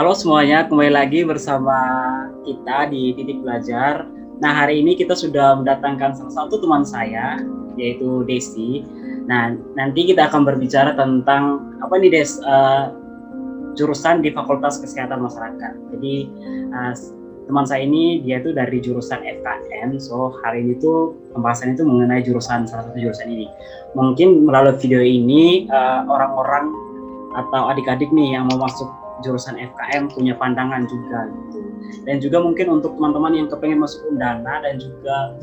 Halo semuanya, kembali lagi bersama kita di Titik Belajar. Nah, hari ini kita sudah mendatangkan salah satu teman saya, yaitu Desi. Nah, nanti kita akan berbicara tentang apa nih Des, jurusan di Fakultas Kesehatan Masyarakat. Jadi teman saya ini dia tuh dari jurusan FKM, so hari ini tuh pembahasan itu mengenai salah satu jurusan ini. Mungkin melalui video ini orang-orang atau adik-adik nih yang mau masuk jurusan FKM punya pandangan juga gitu. Dan juga mungkin untuk teman-teman yang kepengen masuk Undana dan juga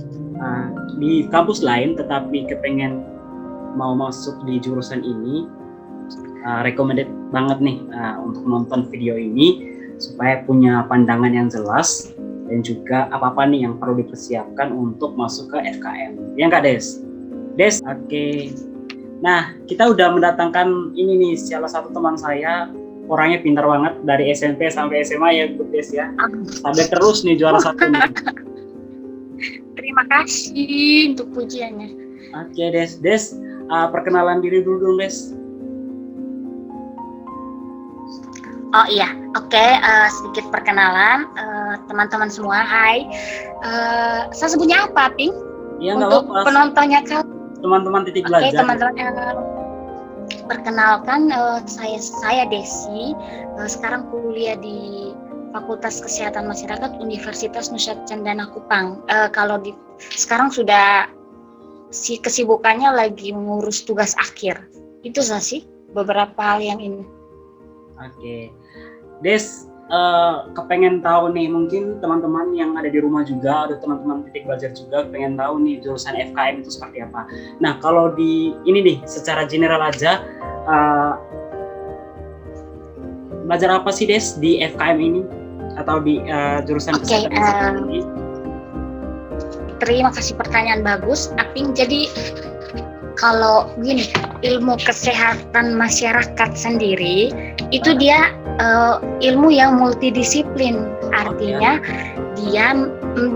di kampus lain tetapi kepengen mau masuk di jurusan ini, recommended banget nih untuk nonton video ini supaya punya pandangan yang jelas dan juga apa-apa nih yang perlu dipersiapkan untuk masuk ke FKM. Ya nggak Des? Des, oke. Nah, kita udah mendatangkan ini nih salah satu teman saya, orangnya pintar banget dari SMP sampai SMA ya, Bu Des ya. Sampai terus nih juara satu nih. Terima kasih untuk pujiannya. Oke, Des, perkenalan diri dulu dong, Des. Oh iya, oke, sedikit perkenalan teman-teman semua. Hai, saya sebutnya apa, Ping? Ya, untuk penontonnya kalian. Teman-teman Titik Belajar. Oke, teman-teman, perkenalkan saya Desi. Sekarang kuliah di Fakultas Kesehatan Masyarakat Universitas Nusa Cendana Kupang. Sekarang sudah kesibukannya lagi mengurus tugas akhir. Itu sih beberapa hal yang ini. Oke, Des, kepengen tahu nih, mungkin teman-teman yang ada di rumah juga, ada teman-teman Titik Belajar juga pengen tahu nih jurusan FKM itu seperti apa. Nah, kalau di ini nih secara general aja, belajar apa sih Des di FKM ini atau di jurusan kesehatan ini? Terima kasih, pertanyaan bagus, Aping. Jadi kalau gini, ilmu kesehatan masyarakat sendiri itu dia ilmu yang multidisiplin, artinya dia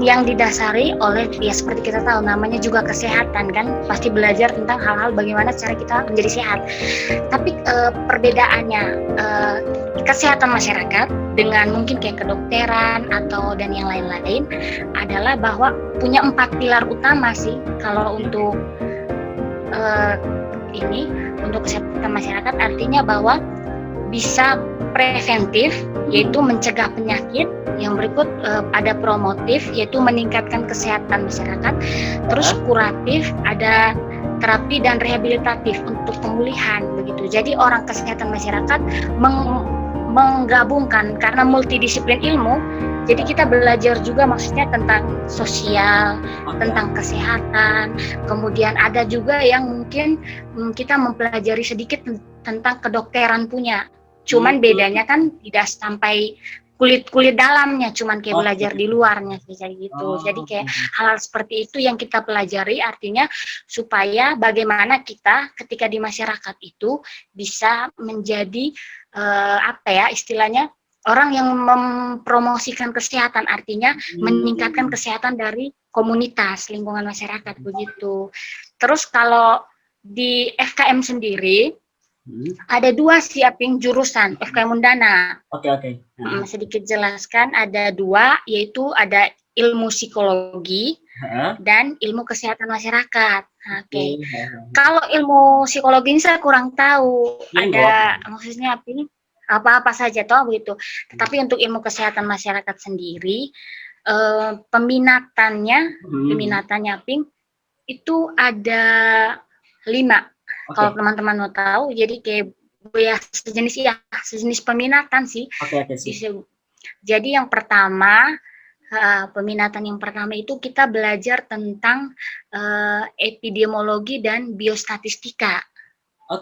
yang didasari oleh, ya seperti kita tahu namanya juga kesehatan kan, pasti belajar tentang hal-hal bagaimana cara kita menjadi sehat. Tapi perbedaannya kesehatan masyarakat dengan mungkin kayak kedokteran atau dan yang lain-lain adalah bahwa punya 4 pilar utama sih kalau untuk untuk kesehatan masyarakat, artinya bahwa bisa preventif yaitu mencegah penyakit, yang berikut ada promotif yaitu meningkatkan kesehatan masyarakat, terus kuratif ada terapi dan rehabilitatif untuk pemulihan begitu. Jadi orang kesehatan masyarakat menggabungkan karena multidisiplin ilmu. Jadi kita belajar juga maksudnya tentang sosial, tentang kesehatan, kemudian ada juga yang mungkin kita mempelajari sedikit tentang kedokteran punya. Cuman bedanya kan tidak sampai kulit dalamnya, cuman kayak belajar di luarnya kayak gitu. Jadi kayak hal-hal seperti itu yang kita pelajari, artinya supaya bagaimana kita ketika di masyarakat itu bisa menjadi istilahnya orang yang mempromosikan kesehatan, artinya meningkatkan kesehatan dari komunitas, lingkungan masyarakat begitu. Terus kalau di FKM sendiri ada 2 sih Aping jurusan FKM Undana. Oke. Sedikit jelaskan, ada 2, yaitu ada ilmu psikologi dan ilmu kesehatan masyarakat. Oke. Kalau ilmu psikologi ini saya kurang tahu. Maksudnya Aping apa saja toh begitu. Tetapi untuk ilmu kesehatan masyarakat sendiri peminatannya Ping itu ada 5. Kalau teman-teman mau tahu, jadi kayak sejenis peminatan sih. Jadi yang pertama, peminatan yang pertama itu kita belajar tentang epidemiologi dan biostatistika.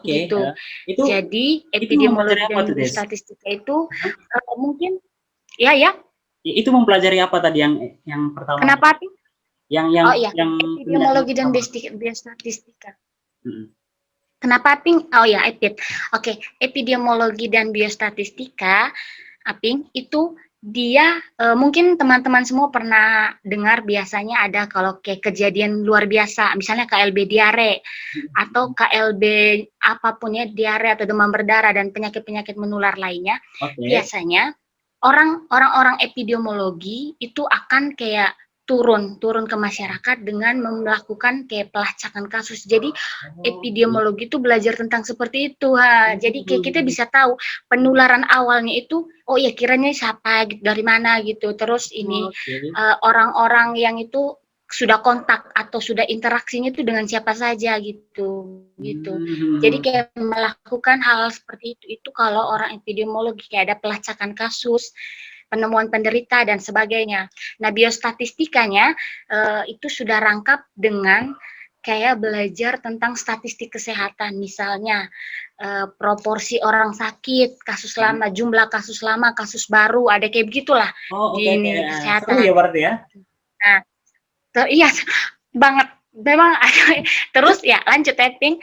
Gitu. Jadi epidemiologi dan biostatistika itu mungkin ya. Itu mempelajari apa tadi yang pertama? Kenapa sih? Yang epidemiologi dan biostatistika. Kenapa Aping? Epidemiologi dan biostatistika, Aping, itu dia mungkin teman-teman semua pernah dengar biasanya ada kalau kayak kejadian luar biasa, misalnya KLB diare atau KLB apapun ya, diare atau demam berdarah dan penyakit-penyakit menular lainnya. Biasanya orang-orang epidemiologi itu akan kayak turun ke masyarakat dengan melakukan kayak pelacakan kasus. Jadi epidemiologi itu belajar tentang seperti itu. Jadi kayak kita bisa tahu penularan awalnya itu, oh ya kiranya siapa gitu, dari mana gitu. Terus ini orang-orang yang itu sudah kontak atau sudah interaksinya itu dengan siapa saja gitu. Jadi kayak melakukan hal seperti itu kalau orang epidemiologi kayak ada pelacakan kasus, penemuan penderita dan sebagainya. Nah, biostatistikanya itu sudah rangkap dengan kayak belajar tentang statistik kesehatan, misalnya proporsi orang sakit, kasus lama, jumlah kasus lama, kasus baru, ada kayak begitulah di kesehatan. Seru ya berarti ya? Nah, iya banget. Memang terus ya lanjut Ping.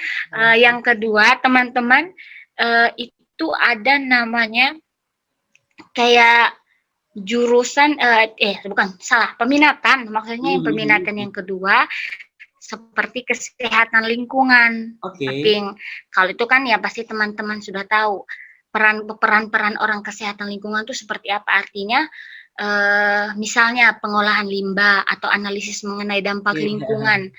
Yang kedua teman-teman itu ada namanya kayak jurusan peminatan, maksudnya yang peminatan yang kedua seperti kesehatan lingkungan. Ping. Kalau itu kan ya pasti teman-teman sudah tahu peran orang kesehatan lingkungan itu seperti apa, artinya misalnya pengolahan limbah atau analisis mengenai dampak lingkungan.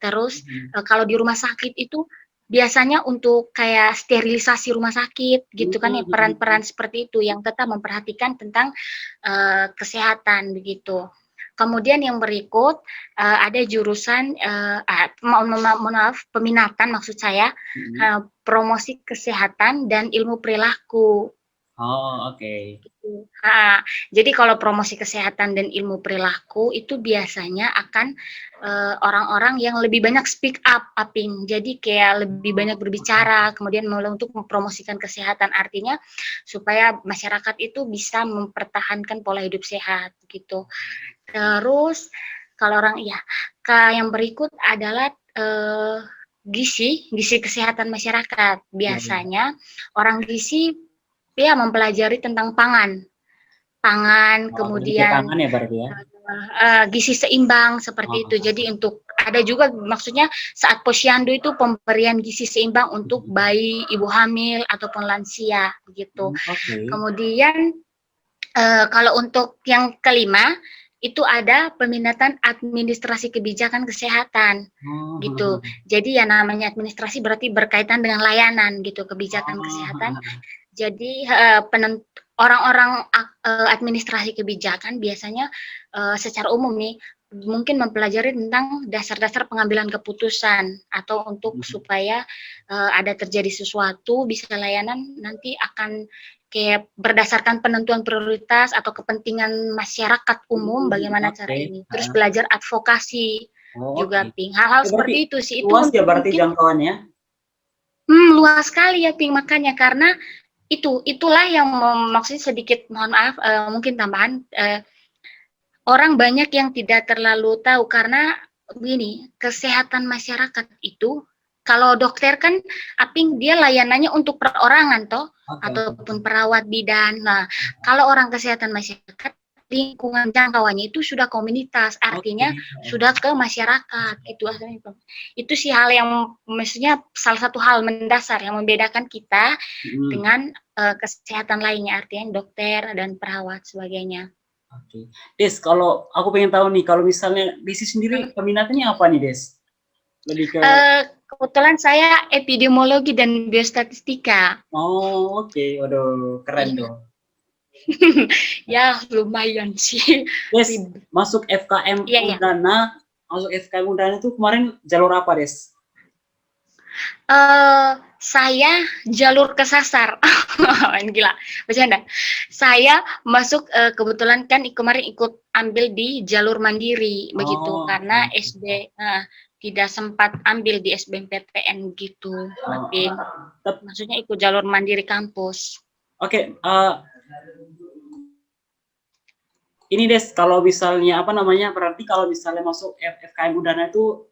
Terus kalau di rumah sakit itu biasanya untuk kayak sterilisasi rumah sakit gitu kan ya, peran-peran seperti itu yang tetap memperhatikan tentang kesehatan begitu. Kemudian yang berikut ada jurusan peminatan maksud saya, promosi kesehatan dan ilmu perilaku. Jadi kalau promosi kesehatan dan ilmu perilaku itu biasanya akan orang-orang yang lebih banyak speak up, Aping. Jadi kayak lebih banyak berbicara, kemudian mulai untuk mempromosikan kesehatan, artinya supaya masyarakat itu bisa mempertahankan pola hidup sehat gitu. Terus kalau yang berikut adalah gizi kesehatan masyarakat. Biasanya orang gizi dia mempelajari tentang pangan, kemudian pangan ya berarti ya? Gizi seimbang seperti itu. Jadi untuk ada juga maksudnya saat posyandu itu pemberian gizi seimbang untuk bayi, ibu hamil ataupun lansia begitu. Kemudian kalau untuk yang kelima itu ada peminatan administrasi kebijakan kesehatan gitu. Jadi ya namanya administrasi berarti berkaitan dengan layanan gitu, kebijakan kesehatan. Jadi orang-orang administrasi kebijakan biasanya secara umum nih mungkin mempelajari tentang dasar-dasar pengambilan keputusan atau untuk supaya ada terjadi sesuatu bisa layanan nanti akan kayak berdasarkan penentuan prioritas atau kepentingan masyarakat umum bagaimana cara ini. Terus belajar advokasi juga Ping. Hal-hal seperti itu sih. Itu luas ya berarti jangkauannya? Luas sekali ya Ping, makanya karena itulah yang maksudnya sedikit mohon maaf mungkin tambahan orang banyak yang tidak terlalu tahu karena begini, kesehatan masyarakat itu kalau dokter kan Aping dia layanannya untuk perorangan toh ataupun perawat bidan. Nah, kalau orang kesehatan masyarakat lingkungan jangkauannya itu sudah komunitas, artinya sudah ke masyarakat gitu. Itu sih hal yang maksudnya salah satu hal mendasar yang membedakan kita dengan kesehatan lainnya, artinya dokter dan perawat sebagainya. Des, kalau aku pengen tahu nih, kalau misalnya Desi sendiri peminatannya apa nih, Des? Lebih ke kebetulan saya epidemiologi dan biostatistika. Waduh, keren dong. Ya lumayan sih. Des, masuk FKM Undana, masuk FKM Undana itu kemarin jalur apa, Des? Saya jalur kesasar. Gila, bercanda. Saya masuk kebetulan kan kemarin ikut ambil di jalur mandiri begitu karena SD tidak sempat ambil di SBMPTN gitu. Maksudnya ikut jalur mandiri kampus. Ini Des, kalau misalnya berarti kalau misalnya masuk FKM Undana itu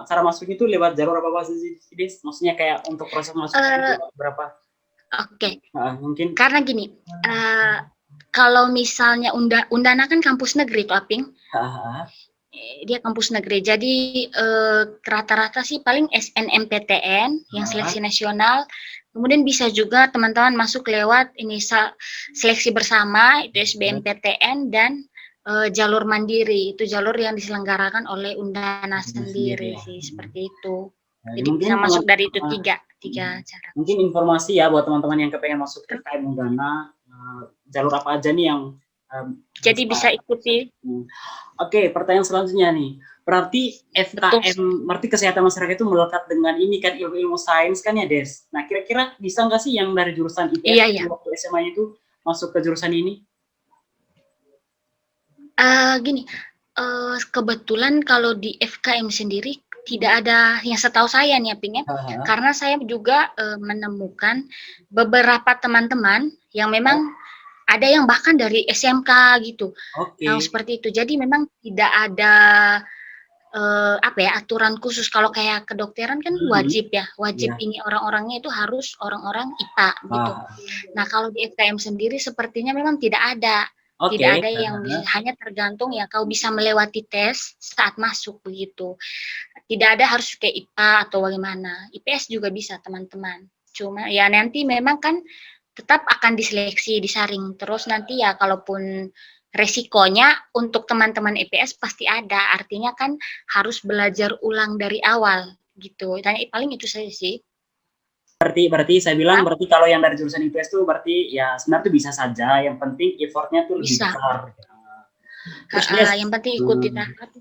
cara masuk itu lewat jalur apa sih Des? Maksudnya kayak untuk proses masuk itu berapa? Mungkin karena gini, kalau misalnya Undana kan kampus negeri tuh Aping. Dia kampus negeri, jadi rata-rata sih paling SNMPTN yang seleksi nasional, Kemudian bisa juga teman-teman masuk lewat ini seleksi bersama itu SBMPTN dan jalur mandiri, itu jalur yang diselenggarakan oleh Undana sendiri sih, seperti itu. Nah, Jadi bisa masuk dari itu tiga cara. Mungkin informasi ya buat teman-teman yang kepengen masuk FKM Undana, jalur apa aja nih yang jadi bisa ikuti. Oke, pertanyaan selanjutnya nih. Berarti FKM, berarti kesehatan masyarakat itu melekat dengan ini kan ilmu-ilmu sains kan ya, Des? Nah, kira-kira bisa nggak sih yang dari jurusan IPS waktu SMA itu masuk ke jurusan ini? Gini, kebetulan kalau di FKM sendiri tidak ada yang setahu saya nih Aping ya, karena saya juga menemukan beberapa teman-teman yang memang ada yang bahkan dari SMK gitu, yang seperti itu. Jadi memang tidak ada aturan khusus. Kalau kayak kedokteran kan wajib ya, wajib ini orang-orangnya itu harus orang-orang IPA gitu. Nah kalau di FKM sendiri sepertinya memang tidak ada. Tidak ada yang bisa, hanya tergantung ya kau bisa melewati tes saat masuk begitu. Tidak ada harus kayak IPA atau bagaimana. IPS juga bisa teman-teman. Cuma ya nanti memang kan tetap akan diseleksi, disaring. Terus nanti ya kalaupun resikonya untuk teman-teman IPS pasti ada. Artinya kan harus belajar ulang dari awal gitu. Dan paling itu saja sih. Berarti saya bilang berarti kalau yang dari jurusan IPS tuh berarti ya sebenarnya tuh bisa saja, yang penting effortnya tuh lebih besar. Terus yang penting ikuti tahap.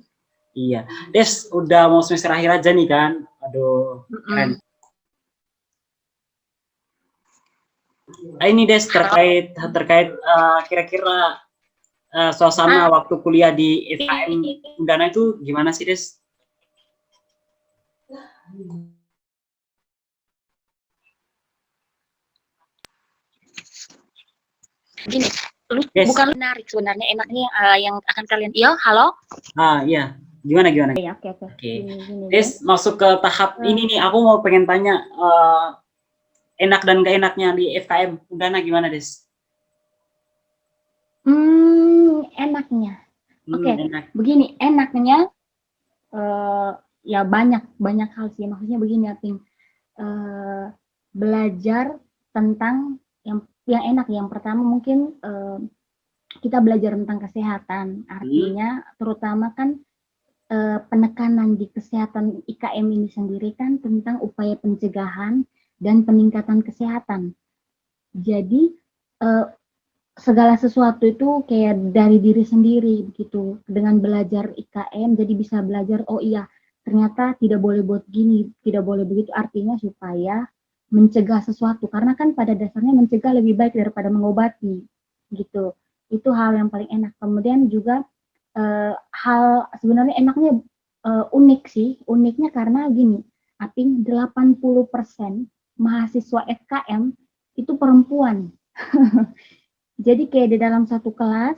Iya, Des udah mau semester akhir aja nih kan, aduh keren. Ini Des terkait kira-kira suasana waktu kuliah di FKM Undana itu gimana sih Des? Gini, bukan menarik sebenarnya, enaknya yang akan kalian, halo? Iya, gimana? Oke. Des masuk ke tahap ini nih, aku mau pengen tanya enak dan gak enaknya di FKM Undana gimana Des? Enaknya, begini, enaknya ya banyak hal sih, maksudnya begini Aping, belajar tentang yang enak. Yang pertama mungkin kita belajar tentang kesehatan, artinya terutama kan penekanan di kesehatan IKM ini sendiri kan tentang upaya pencegahan dan peningkatan kesehatan. Jadi segala sesuatu itu kayak dari diri sendiri begitu. Dengan belajar IKM jadi bisa belajar, oh iya ternyata tidak boleh buat gini, tidak boleh begitu, artinya supaya mencegah sesuatu, karena kan pada dasarnya mencegah lebih baik daripada mengobati gitu. Itu hal yang paling enak. Kemudian juga hal sebenarnya enaknya unik sih, uniknya karena gini Aping, 80% mahasiswa FKM itu perempuan. Jadi kayak di dalam satu kelas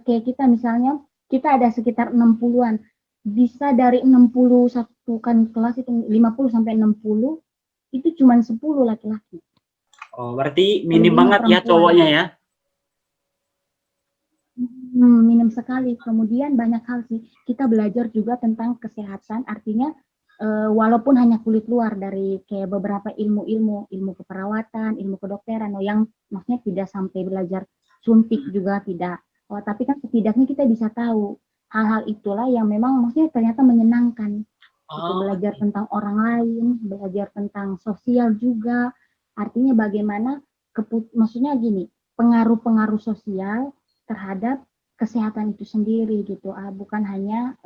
kayak kita misalnya kita ada sekitar 60-an, bisa dari 61 kan kelas itu 50 sampai 60 itu cuma 10 laki-laki. Oh, berarti minim banget ya cowoknya ya? Minim sekali. Kemudian banyak hal sih. Kita belajar juga tentang kesehatan, artinya walaupun hanya kulit luar dari kayak beberapa ilmu keperawatan, ilmu kedokteran, yang maksudnya tidak sampai belajar suntik juga tidak. Tapi kan setidaknya kita bisa tahu hal-hal itulah yang memang maksudnya ternyata menyenangkan. Itu belajar tentang orang lain, belajar tentang sosial juga. Artinya bagaimana maksudnya gini, pengaruh-pengaruh sosial terhadap kesehatan itu sendiri gitu, bukan hanya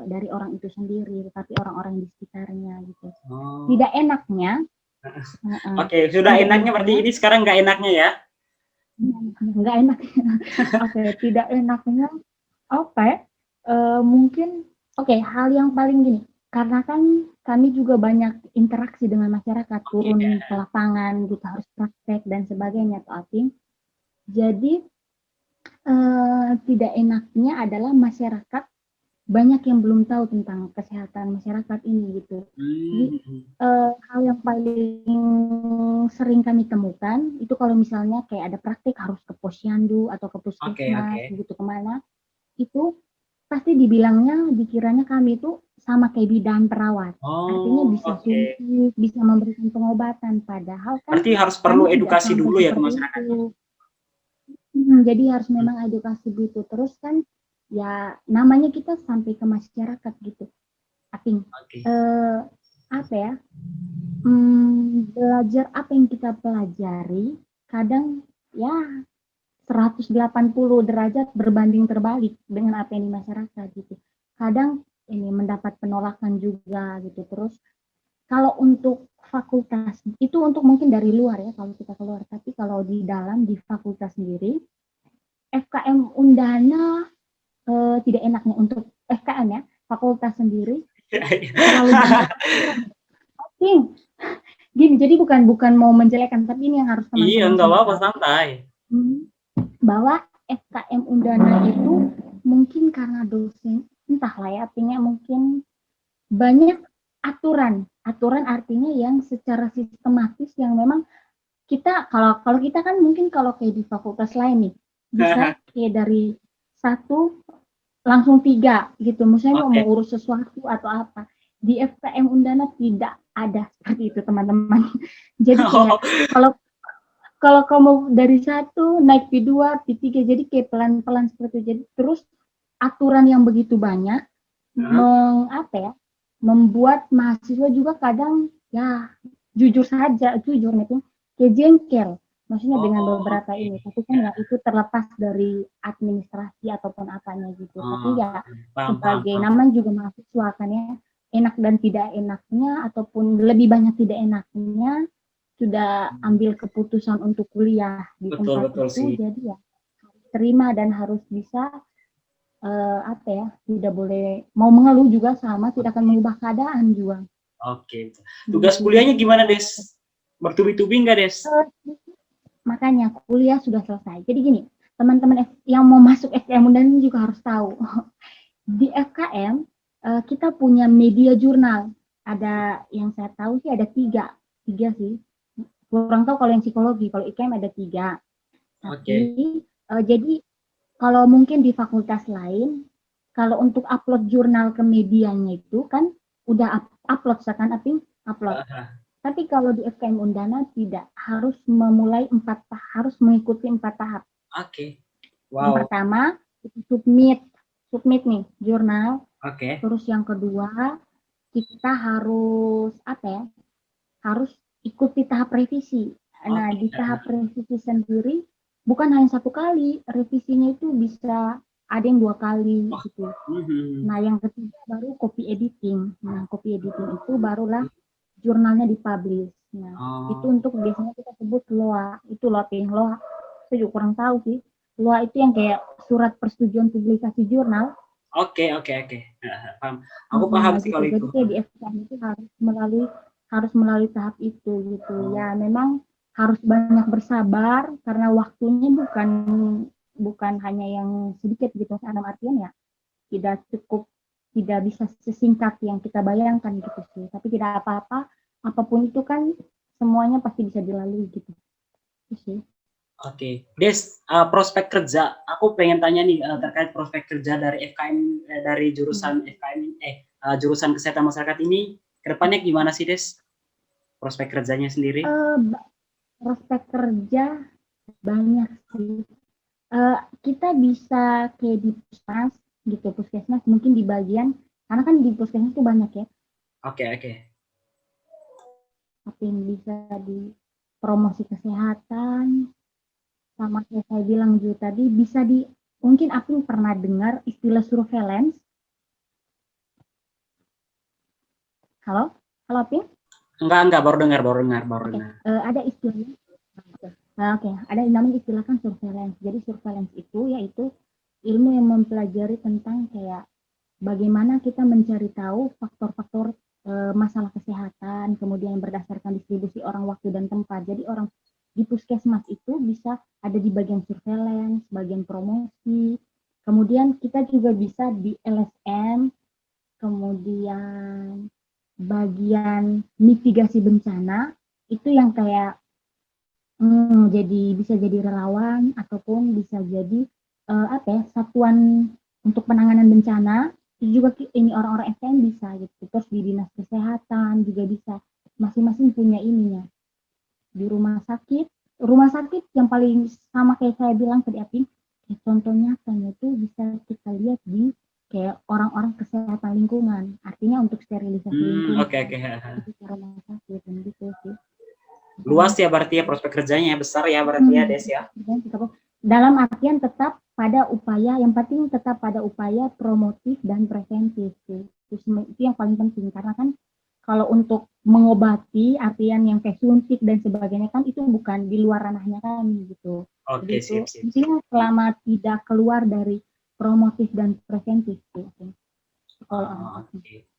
dari orang itu sendiri, tetapi orang-orang di sekitarnya gitu. Tidak enaknya. Oke, sudah enaknya berarti ini sekarang nggak enaknya ya? Nggak enak. Oke, tidak enaknya. Mungkin hal yang paling gini, karena kan kami juga banyak interaksi dengan masyarakat, turun ke lapangan gitu, harus praktek dan sebagainya tuh Aping. Jadi tidak enaknya adalah masyarakat banyak yang belum tahu tentang kesehatan masyarakat ini gitu. Jadi hal yang paling sering kami temukan itu kalau misalnya kayak ada praktik harus ke posyandu atau ke puskesmas gitu kemana, itu pasti dikiranya kami itu sama kayak bidan perawat. Artinya Oh, bisa oke. suntik, bisa memberikan pengobatan. Padahal kan Berarti harus perlu kami tidak edukasi sampai dulu ya ke seperti masyarakatnya. itu. Jadi harus memang edukasi gitu. Terus kan ya namanya kita sampai ke masyarakat gitu. Aping, Oke. apa ya? Belajar apa yang kita pelajari, kadang ya 180 derajat berbanding terbalik dengan apa yang di masyarakat gitu. Kadang ini mendapat penolakan juga gitu. Terus kalau untuk fakultas itu untuk mungkin dari luar ya kalau kita keluar, tapi kalau di dalam di fakultas sendiri FKM Undana tidak enaknya untuk FKM ya fakultas sendiri terlalu banyak aturan. Gini, jadi bukan mau menjelekkan, tapi ini yang harus Iya, teman-teman nggak semua apa-apa, tahu. santai. Bahwa FKM Undana itu mungkin karena dosen, entahlah ya, artinya mungkin banyak aturan artinya yang secara sistematis yang memang kita kalau kita kan mungkin kalau kayak di fakultas lain nih bisa kayak dari satu langsung 3 gitu, misalnya mau Oke. urus sesuatu atau apa. Di FKM Undana tidak ada seperti itu teman-teman. Jadi kayak Oh, kalau kalau kamu dari satu naik P2, P3, jadi kayak pelan-pelan seperti itu. Jadi terus aturan yang begitu banyak apa ya, membuat mahasiswa juga kadang ya jujur nih kayak jengkel. Maksudnya dengan beberapa oke. ini, tapi kan ya itu terlepas dari administrasi ataupun apanya gitu. Tapi Oh, ya paham, paham, sebagai paham. namanya juga mahasiswa kan ya, enak dan tidak enaknya ataupun lebih banyak tidak enaknya sudah ambil keputusan untuk kuliah di Betul, tempat betul itu, sih. jadi ya terima dan harus bisa apa ya, tidak boleh mau mengeluh juga sama tidak akan mengubah keadaan juga. Oke. Tugas Gitu. kuliahnya gimana, Des? Bertubi-tubi nggak, Des? Makanya kuliah sudah selesai. Jadi gini, teman-teman yang mau masuk FKM dan juga harus tahu di FKM kita punya media jurnal. Ada yang saya tahu sih ada tiga sih. Kurang tahu kalau yang psikologi, kalau IKM ada 3. Tapi Oke. jadi kalau mungkin di fakultas lain, kalau untuk upload jurnal ke medianya itu kan udah upload sekarang upload. Tapi kalau di FKM Undana tidak, harus memulai harus mengikuti 4 tahap. Oke. Yang Wow. pertama itu submit nih jurnal. Oke. Terus yang kedua kita harus apa ya? Harus ikuti tahap revisi. Nah, Oke. di tahap revisi sendiri bukan hanya 1 kali, revisinya itu bisa ada yang 2 kali gitu. Nah, yang ketiga baru copy editing. Nah, copy editing itu barulah jurnalnya dipublish. Nah, itu untuk biasanya kita sebut LOA. Itu LOA. Saya juga kurang tahu sih. LOA itu yang kayak surat persetujuan publikasi jurnal. Oke. Paham. Aku paham sih Gitu. kalau Jadi itu. kayak di FKM itu harus melalui tahap itu gitu. Ya memang harus banyak bersabar karena waktunya bukan hanya yang sedikit gitu. Dalam artian ya tidak bisa sesingkat yang kita bayangkan gitu sih. Tapi tidak apa-apa, apapun itu kan semuanya pasti bisa dilalui gitu. Itu sih. Oke, Des, prospek kerja. Aku pengen tanya nih terkait prospek kerja dari FKM dari jurusan FKM jurusan kesehatan masyarakat ini kedepannya gimana sih, Des? Prospek kerjanya sendiri? Prospek kerja banyak sih. Kita bisa kayak di puskesmas mungkin di bagian karena kan di puskesmas itu banyak ya. Oke. Tapi yang bisa di promosi kesehatan sama kayak saya bilang juga tadi bisa di mungkin aku pernah dengar istilah surveillance. Halo Pin? Enggak, baru dengar. Ada istilahnya. Ada namanya istilah kan surveillance. Jadi surveillance itu yaitu ilmu yang mempelajari tentang kayak bagaimana kita mencari tahu faktor-faktor masalah kesehatan, kemudian berdasarkan distribusi orang, waktu, dan tempat. Jadi orang di puskesmas itu bisa ada di bagian surveillance, bagian promosi, kemudian kita juga bisa di LSM, kemudian bagian mitigasi bencana, itu yang kayak bisa jadi relawan ataupun bisa jadi satuan untuk penanganan bencana juga ini orang-orang FKM bisa gitu. Terus di dinas kesehatan juga bisa. Masing-masing punya ininya. Di rumah sakit yang paling sama kayak saya bilang tadi Apin, contoh nyatanya itu bisa kita lihat di kayak orang-orang kesehatan lingkungan, artinya untuk sterilisasi lingkungan. Oke. Itu rumah sakit dan gitu sih. Luas ya berarti ya, prospek kerjanya besar ya berarti ya Des ya. Dalam artian tetap pada upaya, yang penting tetap pada upaya promotif dan preventif sih. Itu yang paling penting, karena kan kalau untuk mengobati artian yang kayak suntik dan sebagainya kan itu bukan di luar ranahnya kami gitu. Oke, Jadi sip. intinya selama tidak keluar dari promotif dan preventif sih. Oke.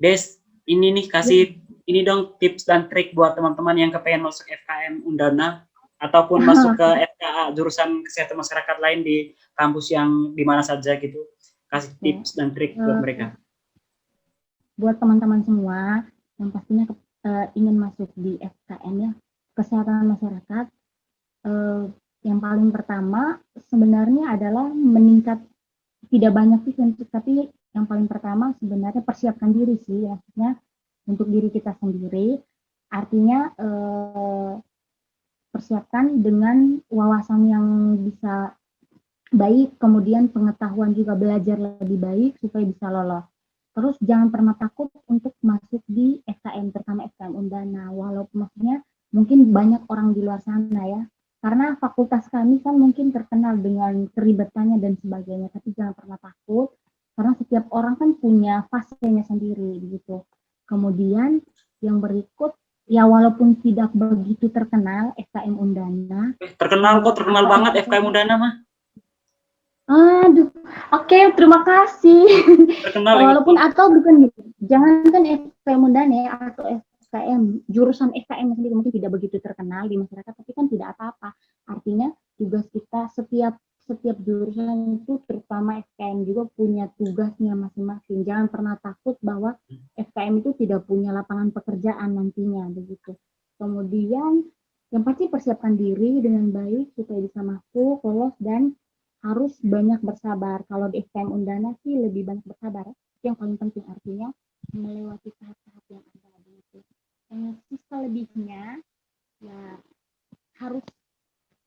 Des, ini nih kasih ini dong tips dan trik buat teman-teman yang kepengen masuk FKM Undana ataupun masuk ke FKA jurusan kesehatan masyarakat lain di kampus yang di mana saja gitu. Kasih tips dan trik buat mereka. Buat teman-teman semua yang pastinya ingin masuk di FKM ya, kesehatan masyarakat, yang paling pertama sebenarnya adalah meningkat, tidak banyak sih, tapi yang paling pertama sebenarnya persiapkan diri sih, maksudnya untuk diri kita sendiri, artinya persiapkan dengan wawasan yang bisa baik, kemudian pengetahuan juga, belajar lebih baik supaya bisa lolos. Terus jangan pernah takut untuk masuk di FKM, terutama FKM Undana, walaupun maksudnya mungkin banyak orang di luar sana ya, karena fakultas kami kan mungkin terkenal dengan keribetannya dan sebagainya, tapi jangan pernah takut, karena setiap orang kan punya fasenya sendiri gitu. Kemudian yang berikut, ya walaupun tidak begitu terkenal FKM Undana. Terkenal banget FKM Undana mah. Aduh, oke, terima kasih. Terkenal walaupun ini. Atau bukan gitu, jangankan FKM Undana ya, atau FKM, jurusan FKM sendiri mungkin tidak begitu terkenal di masyarakat, tapi kan tidak apa-apa. Artinya tugas kita setiap jurusan itu, terutama FKM juga punya tugasnya masing-masing. Jangan pernah takut bahwa FKM itu tidak punya lapangan pekerjaan nantinya begitu. Kemudian yang pasti persiapkan diri dengan baik supaya bisa masuk, lolos, dan harus banyak bersabar. Kalau di FKM Undana sih lebih banyak bersabar. Yang paling penting artinya melewati tahap-tahap yang ada gitu. Sisa lebihnya ya harus.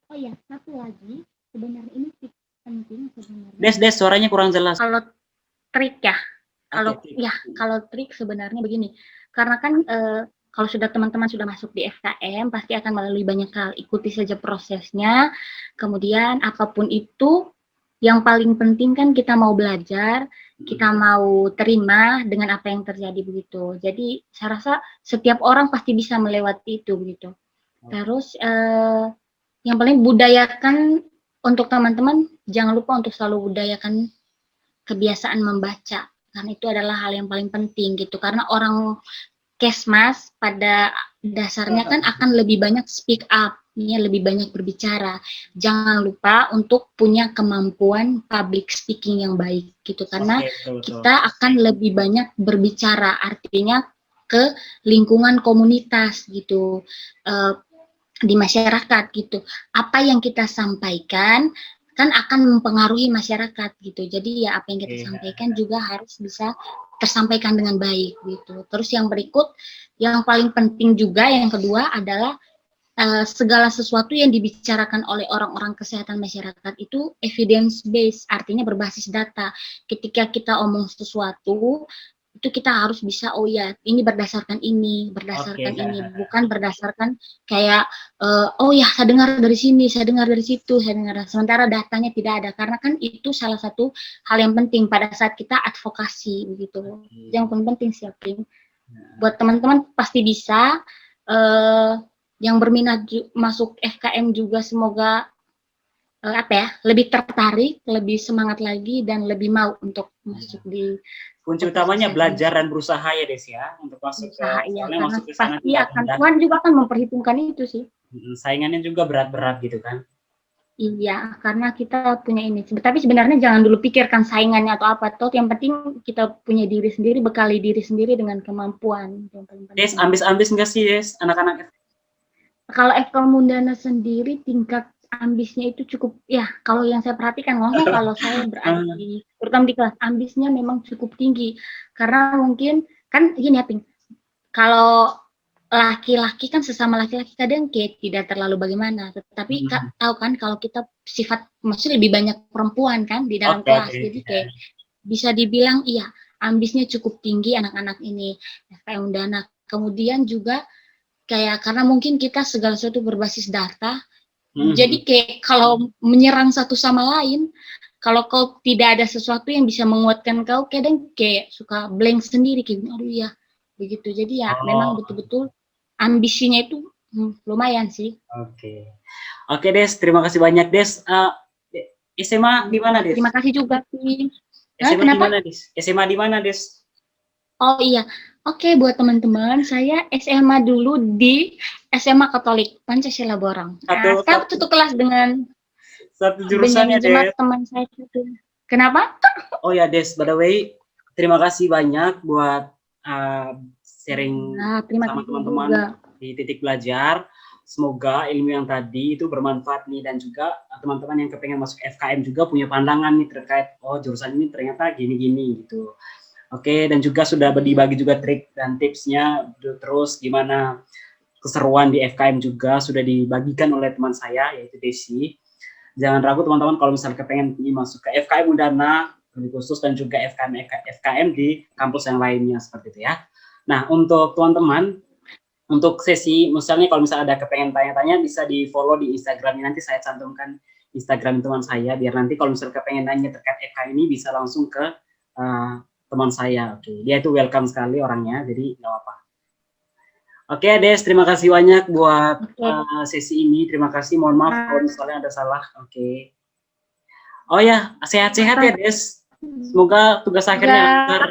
Oh ya, satu lagi sebenarnya ini tips penting sebenarnya. Des, suaranya kurang jelas. Kalau trik ya, kalau trik sebenarnya begini. Karena kan kalau sudah teman-teman sudah masuk di FKM, pasti akan melalui banyak hal. Ikuti saja prosesnya. Kemudian apapun itu, yang paling penting kan kita mau belajar, kita mau terima dengan apa yang terjadi begitu. Jadi saya rasa setiap orang pasti bisa melewati itu begitu. Terus yang paling budayakan untuk teman-teman, jangan lupa untuk selalu budayakan kebiasaan membaca. Karena itu adalah hal yang paling penting gitu. Karena orang Kesmas pada dasarnya kan akan lebih banyak speak up, ya, lebih banyak berbicara. Jangan lupa untuk punya kemampuan public speaking yang baik gitu, karena kita akan lebih banyak berbicara, artinya ke lingkungan komunitas gitu, di masyarakat gitu. Apa yang kita sampaikan kan akan mempengaruhi masyarakat gitu. Jadi ya apa yang kita sampaikan juga harus bisa tersampaikan dengan baik gitu. Terus yang berikut, yang paling penting juga, yang kedua adalah segala sesuatu yang dibicarakan oleh orang-orang kesehatan masyarakat itu evidence based, artinya berbasis data. Ketika kita omong sesuatu, itu kita harus bisa, oh ya, ini berdasarkan ini, bukan berdasarkan kayak, oh ya, saya dengar dari sini, saya dengar dari situ, sementara datanya tidak ada, karena kan itu salah satu hal yang penting pada saat kita advokasi, begitu. Yang paling penting siapin. Buat teman-teman pasti bisa, yang berminat masuk FKM juga semoga lebih tertarik, lebih semangat lagi, dan lebih mau untuk masuk di. Kunci utamanya belajar dan berusaha ya Des ya, untuk masuk ke masuk ke sana. Pasti akan, Tuhan juga akan memperhitungkan itu sih. Saingannya juga berat-berat gitu kan. Iya, karena kita punya ini. Tapi sebenarnya jangan dulu pikirkan saingannya atau apa, toh yang penting kita punya diri sendiri, bekali diri sendiri dengan kemampuan. Des, ambis-ambis nggak sih Des, anak-anak? Kalau FKM Undana sendiri tingkat ambisnya itu cukup, ya kalau yang saya perhatikan, maksudnya kalau saya berada terutama di kelas, ambisnya memang cukup tinggi. Karena mungkin, kan gini ya, Ping, kalau laki-laki kan sesama laki-laki kadang kayak tidak terlalu bagaimana, tetapi tahu kan kalau kita sifat, maksudnya lebih banyak perempuan kan di dalam kelas, jadi kayak bisa dibilang iya, ambisnya cukup tinggi anak-anak ini, FKM Undana. Kemudian juga kayak karena mungkin kita segala sesuatu berbasis data, jadi kayak kalau menyerang satu sama lain, kalau kau tidak ada sesuatu yang bisa menguatkan kau, kadang kayak suka blank sendiri, kayak aduh ya, begitu. Jadi ya memang betul-betul ambisinya itu lumayan sih. Oke Des, terima kasih banyak Des. SMA di mana Des? Terima kasih juga sih. SMA di mana Des? SMA di mana Des? Oh iya, oke, buat teman-teman, saya SMA dulu di SMA Katolik Pancasila Borong. Saya satu kelas dengan satu jurusannya Des. Teman saya itu. Kenapa? Oh ya Des, by the way, terima kasih banyak buat sharing sama teman-teman di Titik Belajar. Semoga ilmu yang tadi itu bermanfaat nih, dan juga teman-teman yang kepengen masuk FKM juga punya pandangan nih terkait jurusan ini ternyata gini-gini gitu. Oke, dan juga sudah dibagi juga trik dan tipsnya, terus gimana keseruan di FKM juga sudah dibagikan oleh teman saya yaitu Desi. Jangan ragu teman-teman kalau misalnya kepengen masuk ke FKM Undana lebih khusus, dan juga FKM di kampus yang lainnya seperti itu ya. Nah, untuk teman-teman, untuk sesi misalnya kalau misalnya ada kepengen tanya-tanya bisa di follow di Instagramnya, nanti saya cantumkan Instagram teman saya biar nanti kalau misalnya kepengen nanya terkait FKM ini bisa langsung ke teman saya. Oke, dia itu welcome sekali orangnya, jadi nggak apa-apa. Oke Des, terima kasih banyak buat sesi ini. Terima kasih, mohon maaf kalau misalnya ada salah. Oke. Oh ya, sehat-sehat ya Des. Semoga tugas akhirnya lancar.